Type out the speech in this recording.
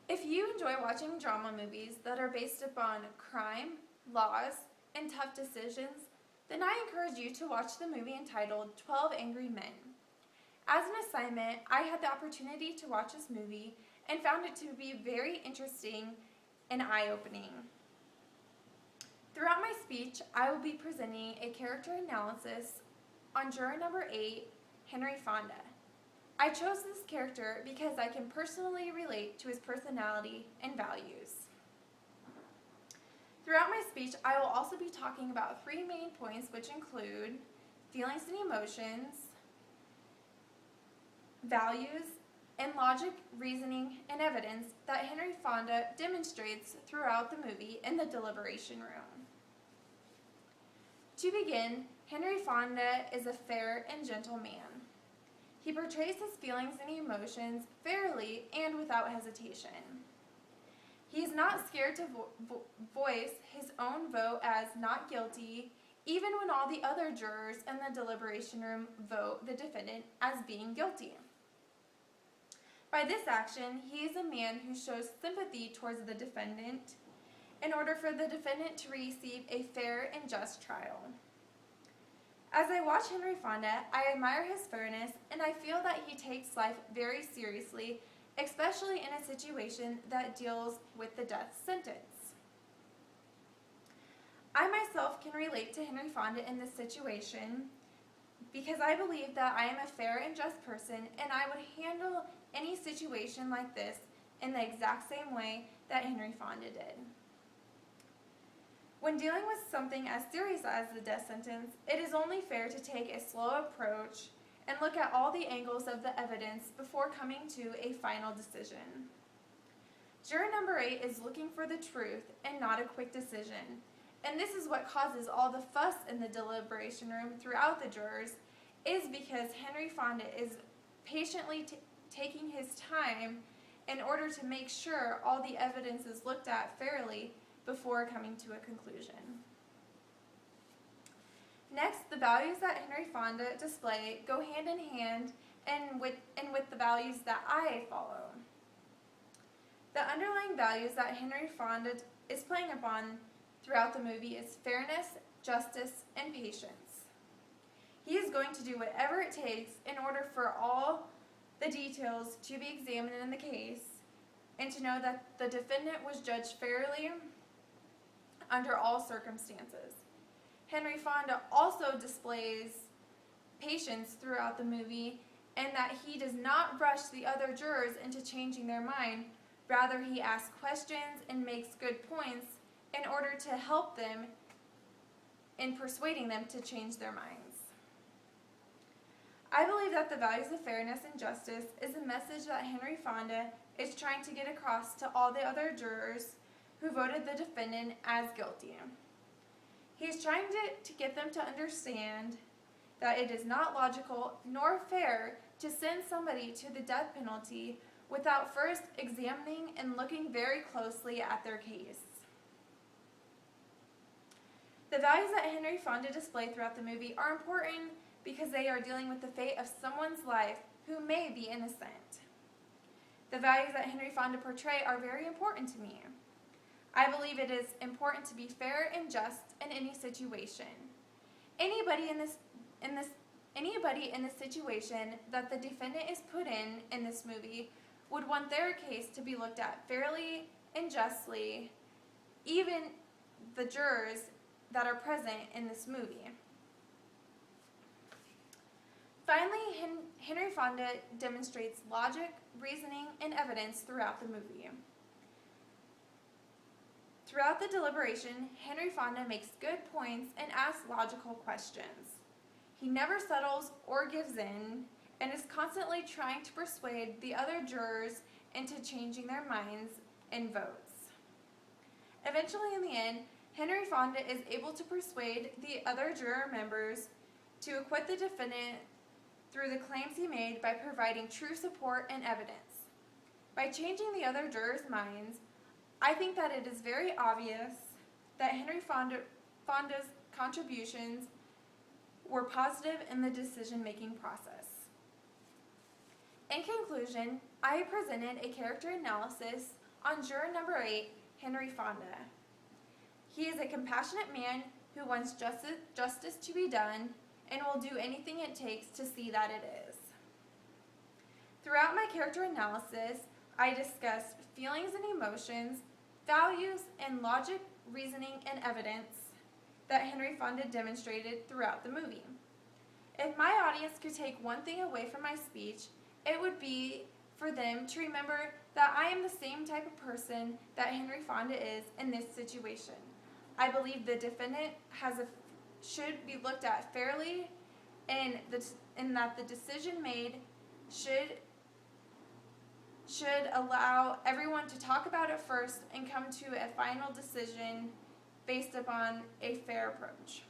If you enjoy watching drama movies that are based upon crime, laws, and tough decisions, then I encourage you to watch the movie entitled 12 Angry Men. As an assignment, I had the opportunity to watch this movie and found it to be very interesting and eye-opening. Throughout my speech, I will be presenting a character analysis on juror number 8, Henry Fonda. I chose this character because I can personally relate to his personality and values. Throughout my speech, I will also be talking about 3 main points, which include feelings and emotions, values, and logic, reasoning, and evidence that Henry Fonda demonstrates throughout the movie in the deliberation room. To begin, Henry Fonda is a fair and gentle man. He portrays his feelings and emotions fairly and without hesitation. He is not scared to voice his own vote as not guilty, even when all the other jurors in the deliberation room vote the defendant as being guilty. By this action, he is a man who shows sympathy towards the defendant in order for the defendant to receive a fair and just trial. As I watch Henry Fonda, I admire his fairness, and I feel that he takes life very seriously, especially in a situation that deals with the death sentence. I myself can relate to Henry Fonda in this situation because I believe that I am a fair and just person, and I would handle any situation like this in the exact same way that Henry Fonda did. When dealing with something as serious as the death sentence, it is only fair to take a slow approach and look at all the angles of the evidence before coming to a final decision. Juror number 8 is looking for the truth and not a quick decision, and this is what causes all the fuss in the deliberation room throughout the jurors, is because Henry Fonda is patiently taking his time in order to make sure all the evidence is looked at fairly before coming to a conclusion. Next, the values that Henry Fonda display go hand in hand and with the values that I follow. The underlying values that Henry Fonda is playing upon throughout the movie is fairness, justice, and patience. He is going to do whatever it takes in order for all the details to be examined in the case and to know that the defendant was judged fairly under all circumstances. Henry Fonda also displays patience throughout the movie, and that he does not rush the other jurors into changing their mind. Rather, he asks questions and makes good points in order to help them in persuading them to change their minds. I believe that the values of fairness and justice is a message that Henry Fonda is trying to get across to all the other jurors who voted the defendant as guilty. He is trying to get them to understand that it is not logical nor fair to send somebody to the death penalty without first examining and looking very closely at their case. The values that Henry Fonda displayed throughout the movie are important because they are dealing with the fate of someone's life who may be innocent. The values that Henry Fonda portrays are very important to me. I believe it is important to be fair and just in any situation. Anybody in this situation that the defendant is put in this movie would want their case to be looked at fairly and justly, even the jurors that are present in this movie. Finally, Henry Fonda demonstrates logic, reasoning, and evidence throughout the movie. Throughout the deliberation, Henry Fonda makes good points and asks logical questions. He never settles or gives in and is constantly trying to persuade the other jurors into changing their minds and votes. Eventually, in the end, Henry Fonda is able to persuade the other juror members to acquit the defendant through the claims he made by providing true support and evidence. By changing the other jurors' minds, I think that it is very obvious that Henry Fonda's contributions were positive in the decision-making process. In conclusion, I presented a character analysis On juror number 8, Henry Fonda. He is a compassionate man who wants justice to be done and will do anything it takes to see that it is. Throughout my character analysis, I discussed feelings and emotions, values, and logic, reasoning, and evidence that Henry Fonda demonstrated throughout the movie. If my audience could take one thing away from my speech, it would be for them to remember that I am the same type of person that Henry Fonda is in this situation. I believe the defendant should be looked at fairly, and that the decision made should allow everyone to talk about it first and come to a final decision based upon a fair approach.